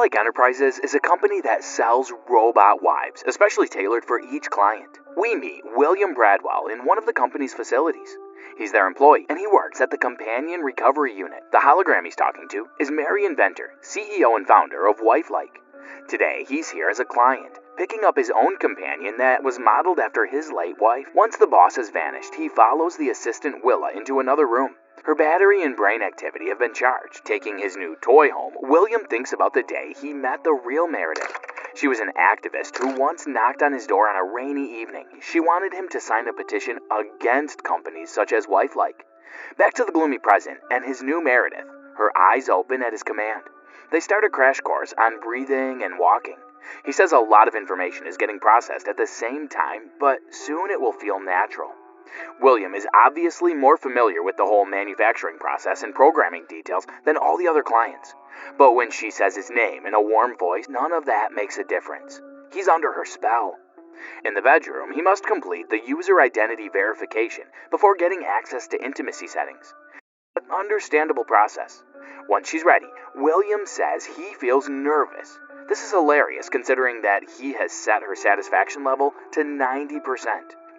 Wifelike Enterprises is a company that sells robot wives, especially tailored for each client. We meet William Bradwell in one of the company's facilities. He's their employee, and he works at the Companion Recovery Unit. The hologram he's talking to is Mary Inventor, CEO and founder of Wifelike. Today, he's here as a client, picking up his own companion that was modeled after his late wife. Once the boss has vanished, he follows the assistant Willa into another room. Her battery and brain activity have been charged. Taking his new toy home, William thinks about the day he met the real Meredith. She was an activist who once knocked on his door on a rainy evening. She wanted him to sign a petition against companies such as Wifelike. Back to the gloomy present and his new Meredith, her eyes open at his command. They start a crash course on breathing and walking. He says a lot of information is getting processed at the same time, but soon it will feel natural. William is obviously more familiar with the whole manufacturing process and programming details than all the other clients. But when she says his name in a warm voice, none of that makes a difference. He's under her spell. In the bedroom, he must complete the user identity verification before getting access to intimacy settings. An understandable process. Once she's ready, William says he feels nervous. This is hilarious considering that he has set her satisfaction level to 90%.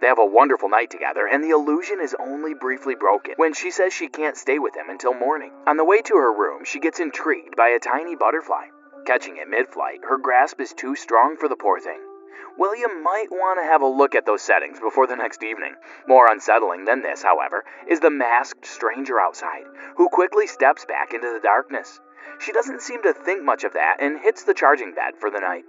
They have a wonderful night together, and the illusion is only briefly broken when she says she can't stay with him until morning. On the way to her room, she gets intrigued by a tiny butterfly. Catching it mid-flight, her grasp is too strong for the poor thing. William might want to have a look at those settings before the next evening. More unsettling than this, however, is the masked stranger outside, who quickly steps back into the darkness. She doesn't seem to think much of that and hits the charging bed for the night.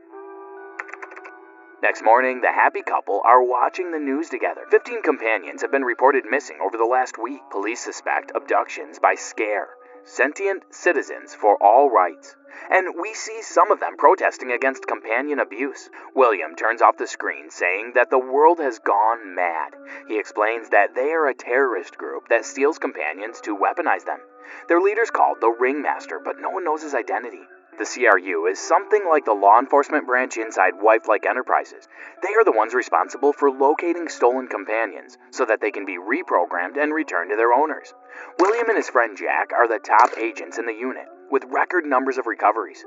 Next morning, the happy couple are watching the news together. 15 companions have been reported missing over the last week. Police suspect abductions by SCARE, Sentient Citizens for All Rights. And we see some of them protesting against companion abuse. William turns off the screen, saying that the world has gone mad. He explains that they are a terrorist group that steals companions to weaponize them. Their leader's called the Ringmaster, but no one knows his identity. The CRU is something like the law enforcement branch inside Wifelike Enterprises. They are the ones responsible for locating stolen companions so that they can be reprogrammed and returned to their owners. William and his friend Jack are the top agents in the unit, with record numbers of recoveries.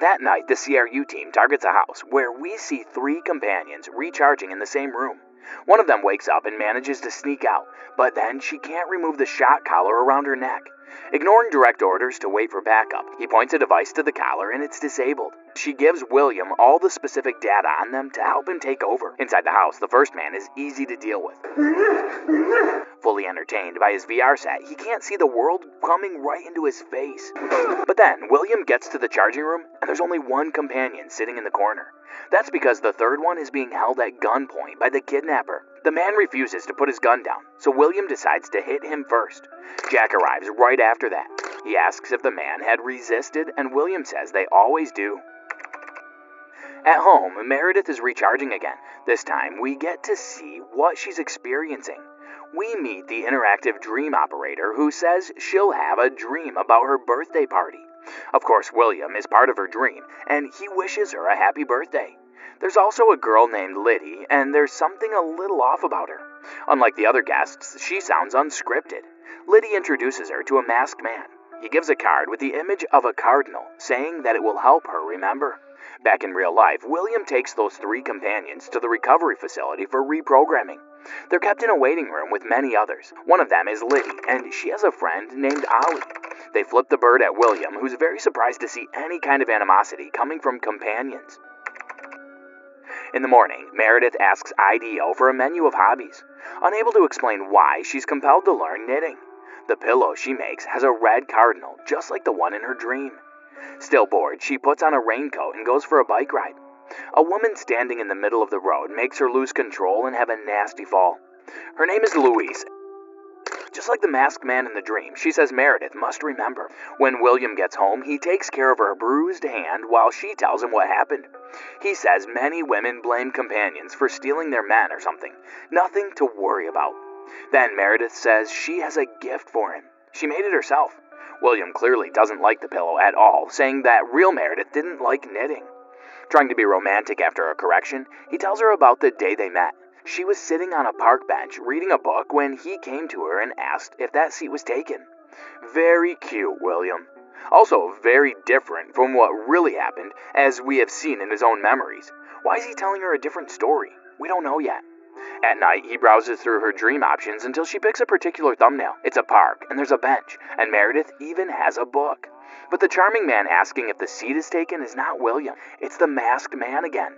That night, the CRU team targets a house where we see 3 companions recharging in the same room. One of them wakes up and manages to sneak out, but then she can't remove the shock collar around her neck. Ignoring direct orders to wait for backup, he points a device to the collar and it's disabled. She gives William all the specific data on them to help him take over. Inside the house, the first man is easy to deal with. Fully entertained by his VR set, he can't see the world coming right into his face. But then, William gets to the charging room and there's only one companion sitting in the corner. That's because the third one is being held at gunpoint by the kidnapper. The man refuses to put his gun down, so William decides to hit him first. Jack arrives right after that. He asks if the man had resisted, and William says they always do. At home, Meredith is recharging again. This time, we get to see what she's experiencing. We meet the interactive dream operator who says she'll have a dream about her birthday party. Of course, William is part of her dream, and he wishes her a happy birthday. There's also a girl named Liddy, and there's something a little off about her. Unlike the other guests, she sounds unscripted. Liddy introduces her to a masked man. He gives a card with the image of a cardinal, saying that it will help her remember. Back in real life, William takes those 3 companions to the recovery facility for reprogramming. They're kept in a waiting room with many others. One of them is Liddy, and she has a friend named Ollie. They flip the bird at William, who's very surprised to see any kind of animosity coming from companions. In the morning, Meredith asks IDO for a menu of hobbies. Unable to explain why, she's compelled to learn knitting. The pillow she makes has a red cardinal, just like the one in her dream. Still bored, she puts on a raincoat and goes for a bike ride. A woman standing in the middle of the road makes her lose control and have a nasty fall. Her name is Louise. Just like the masked man in the dream, she says Meredith must remember. When William gets home, he takes care of her bruised hand while she tells him what happened. He says many women blame companions for stealing their men or something. Nothing to worry about. Then Meredith says she has a gift for him. She made it herself. William clearly doesn't like the pillow at all, saying that real Meredith didn't like knitting. Trying to be romantic after a correction, he tells her about the day they met. She was sitting on a park bench reading a book when he came to her and asked if that seat was taken. Very cute, William. Also, very different from what really happened, as we have seen in his own memories. Why is he telling her a different story? We don't know yet. At night, he browses through her dream options until she picks a particular thumbnail. It's a park, and there's a bench, and Meredith even has a book. But the charming man asking if the seat is taken is not William. It's the masked man again.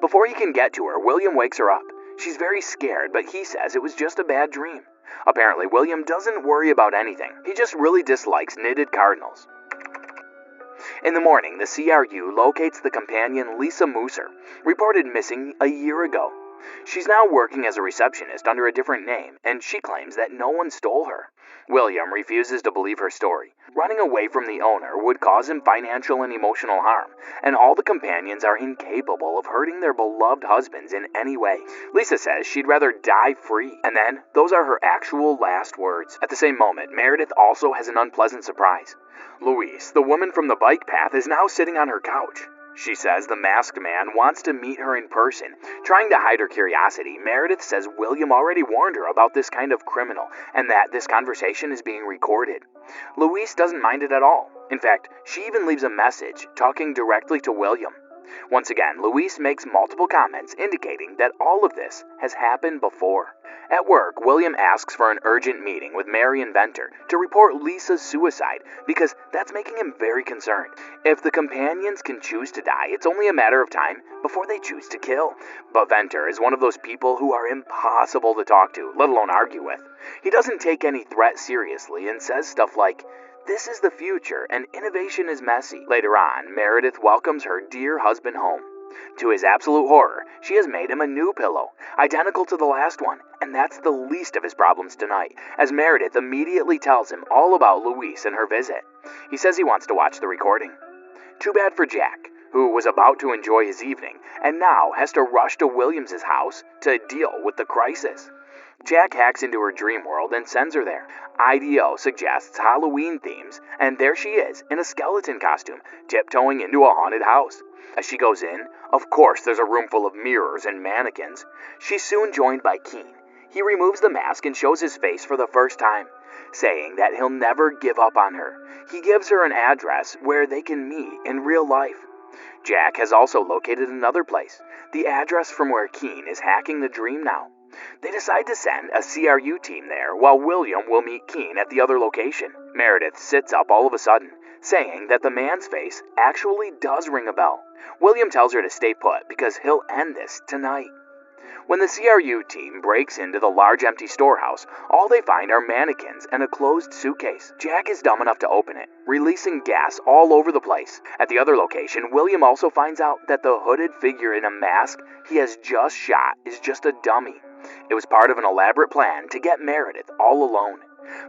Before he can get to her, William wakes her up. She's very scared, but he says it was just a bad dream. Apparently, William doesn't worry about anything. He just really dislikes knitted cardinals. In the morning, the CRU locates the companion Lisa Mooser, reported missing a year ago. She's now working as a receptionist under a different name, and she claims that no one stole her. William refuses to believe her story. Running away from the owner would cause him financial and emotional harm, and all the companions are incapable of hurting their beloved husbands in any way. Lisa says she'd rather die free, and then those are her actual last words. At the same moment, Meredith also has an unpleasant surprise. Louise, the woman from the bike path, is now sitting on her couch. She says the masked man wants to meet her in person. Trying to hide her curiosity, Meredith says William already warned her about this kind of criminal, and that this conversation is being recorded. Louise doesn't mind it at all. In fact, she even leaves a message, talking directly to William. Once again, Louise makes multiple comments indicating that all of this has happened before. At work, William asks for an urgent meeting with Mary and Venter to report Lisa's suicide because that's making him very concerned. If the companions can choose to die, it's only a matter of time before they choose to kill. But Venter is one of those people who are impossible to talk to, let alone argue with. He doesn't take any threat seriously and says stuff like, "This is the future, and innovation is messy." Later on, Meredith welcomes her dear husband home. To his absolute horror, she has made him a new pillow, identical to the last one, and that's the least of his problems tonight, as Meredith immediately tells him all about Louise and her visit. He says he wants to watch the recording. Too bad for Jack, who was about to enjoy his evening, and now has to rush to Williams's house to deal with the crisis. Jack hacks into her dream world and sends her there. IDO suggests Halloween themes, and there she is, in a skeleton costume, tiptoeing into a haunted house. As she goes in, of course there's a room full of mirrors and mannequins. She's soon joined by Keen. He removes the mask and shows his face for the first time, saying that he'll never give up on her. He gives her an address where they can meet in real life. Jack has also located another place, the address from where Keen is hacking the dream now. They decide to send a CRU team there, while William will meet Keen at the other location. Meredith sits up all of a sudden, saying that the man's face actually does ring a bell. William tells her to stay put because he'll end this tonight. When the CRU team breaks into the large empty storehouse, all they find are mannequins and a closed suitcase. Jack is dumb enough to open it, releasing gas all over the place. At the other location, William also finds out that the hooded figure in a mask he has just shot is just a dummy. It was part of an elaborate plan to get Meredith all alone.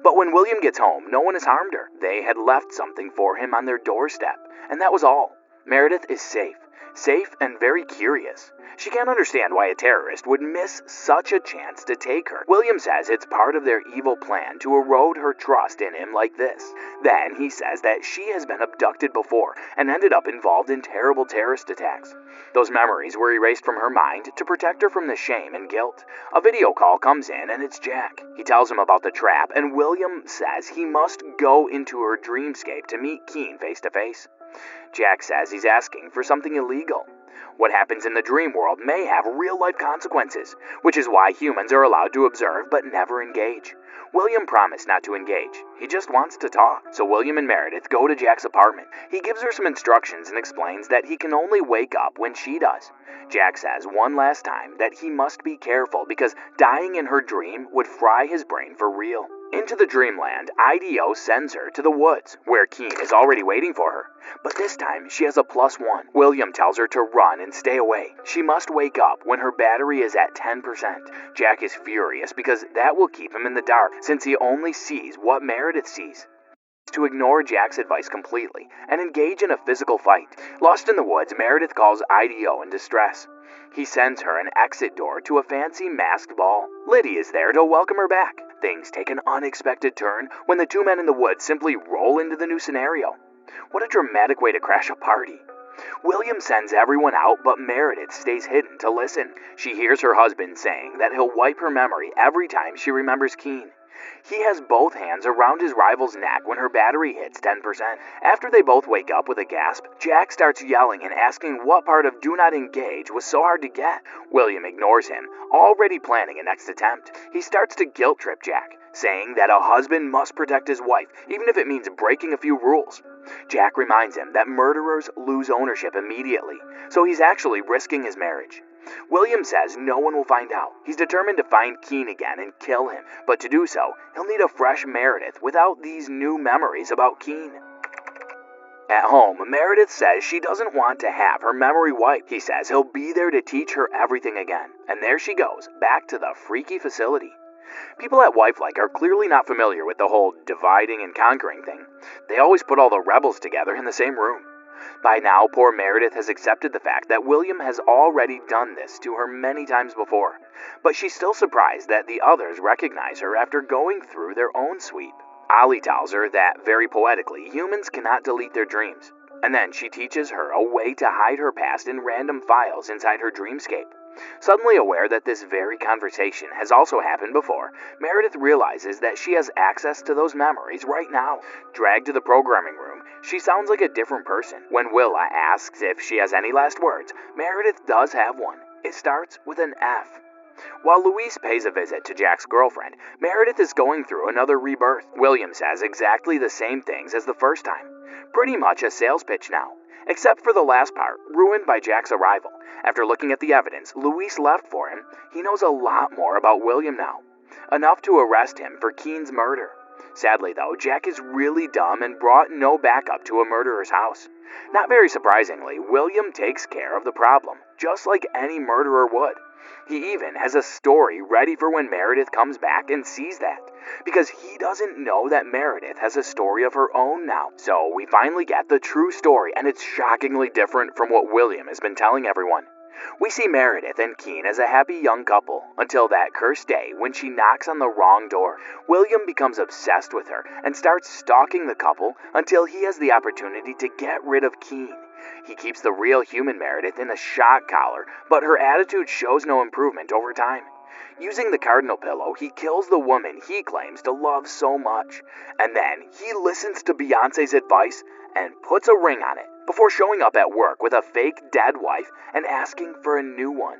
But when William gets home, no one has harmed her. They had left something for him on their doorstep, and that was all. Meredith is safe and very curious. She can't understand why a terrorist would miss such a chance to take her. William says it's part of their evil plan to erode her trust in him like this. Then he says that she has been abducted before and ended up involved in terrible terrorist attacks. Those memories were erased from her mind to protect her from the shame and guilt. A video call comes in and it's Jack. He tells him about the trap, and William says he must go into her dreamscape to meet Keen face to face. Jack says he's asking for something illegal. What happens in the dream world may have real-life consequences, which is why humans are allowed to observe but never engage. William promised not to engage. He just wants to talk. So William and Meredith go to Jack's apartment. He gives her some instructions and explains that he can only wake up when she does. Jack says one last time that he must be careful because dying in her dream would fry his brain for real. Into the dreamland, IDO sends her to the woods, where Keen is already waiting for her. But this time, she has a +1. William tells her to run and stay away. She must wake up when her battery is at 10%. Jack is furious because that will keep him in the dark, since he only sees what Meredith sees. To ignore Jack's advice completely and engage in a physical fight. Lost in the woods, Meredith calls IDO in distress. He sends her an exit door to a fancy masked ball. Liddy is there to welcome her back. Things take an unexpected turn when the two men in the woods simply roll into the new scenario. What a dramatic way to crash a party. William sends everyone out, but Meredith stays hidden to listen. She hears her husband saying that he'll wipe her memory every time she remembers Keen. He has both hands around his rival's neck when her battery hits 10%. After they both wake up with a gasp, Jack starts yelling and asking what part of do not engage was so hard to get. William ignores him, already planning a next attempt. He starts to guilt trip Jack, saying that a husband must protect his wife, even if it means breaking a few rules. Jack reminds him that murderers lose ownership immediately, so he's actually risking his marriage. William says no one will find out. He's determined to find Keen again and kill him, but to do so, he'll need a fresh Meredith without these new memories about Keen. At home, Meredith says she doesn't want to have her memory wiped. He says he'll be there to teach her everything again. And there she goes, back to the freaky facility. People at Wifelike are clearly not familiar with the whole dividing and conquering thing. They always put all the rebels together in the same room. By now, poor Meredith has accepted the fact that William has already done this to her many times before, but she's still surprised that the others recognize her after going through their own sweep. Ollie tells her that, very poetically, humans cannot delete their dreams, and then she teaches her a way to hide her past in random files inside her dreamscape. Suddenly aware that this very conversation has also happened before, Meredith realizes that she has access to those memories right now. Dragged to the programming room, she sounds like a different person. When Willa asks if she has any last words, Meredith does have one. It starts with an F. While Louise pays a visit to Jack's girlfriend, Meredith is going through another rebirth. William says exactly the same things as the first time. Pretty much a sales pitch now, except for the last part, ruined by Jack's arrival. After looking at the evidence Louise left for him, he knows a lot more about William now. Enough to arrest him for Keen's murder. Sadly though, Jack is really dumb and brought no backup to a murderer's house. Not very surprisingly, William takes care of the problem, just like any murderer would. He even has a story ready for when Meredith comes back and sees that, because he doesn't know that Meredith has a story of her own now. So we finally get the true story, and it's shockingly different from what William has been telling everyone. We see Meredith and Keen as a happy young couple, until that cursed day when she knocks on the wrong door. William becomes obsessed with her and starts stalking the couple until he has the opportunity to get rid of Keen. He keeps the real human Meredith in a shock collar, but her attitude shows no improvement over time. Using the cardinal pillow, he kills the woman he claims to love so much, and then he listens to Beyoncé's advice and puts a ring on it before showing up at work with a fake dead wife and asking for a new one.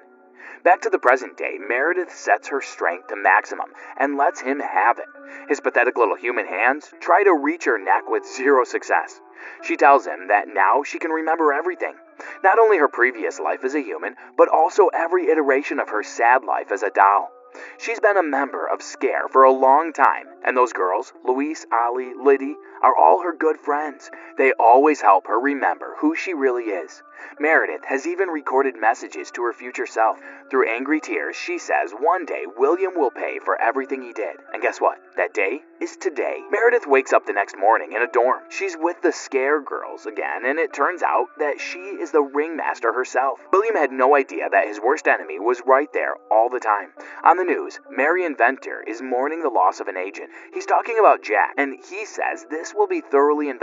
Back to the present day, Meredith sets her strength to maximum and lets him have it. His pathetic little human hands try to reach her neck with zero success. She tells him that now she can remember everything. Not only her previous life as a human, but also every iteration of her sad life as a doll. She's been a member of Scare for a long time, and those girls, Louise, Ollie, Liddy, are all her good friends. They always help her remember who she really is. Meredith has even recorded messages to her future self. Through angry tears, she says one day William will pay for everything he did. And guess what? That day is today. Meredith wakes up the next morning in a dorm. She's with the Scare girls again, and it turns out that she is the ringmaster herself. William had no idea that his worst enemy was right there all the time. On the news, Marion Venter is mourning the loss of an agent. He's talking about Jack, and he says this will be thoroughly investigated.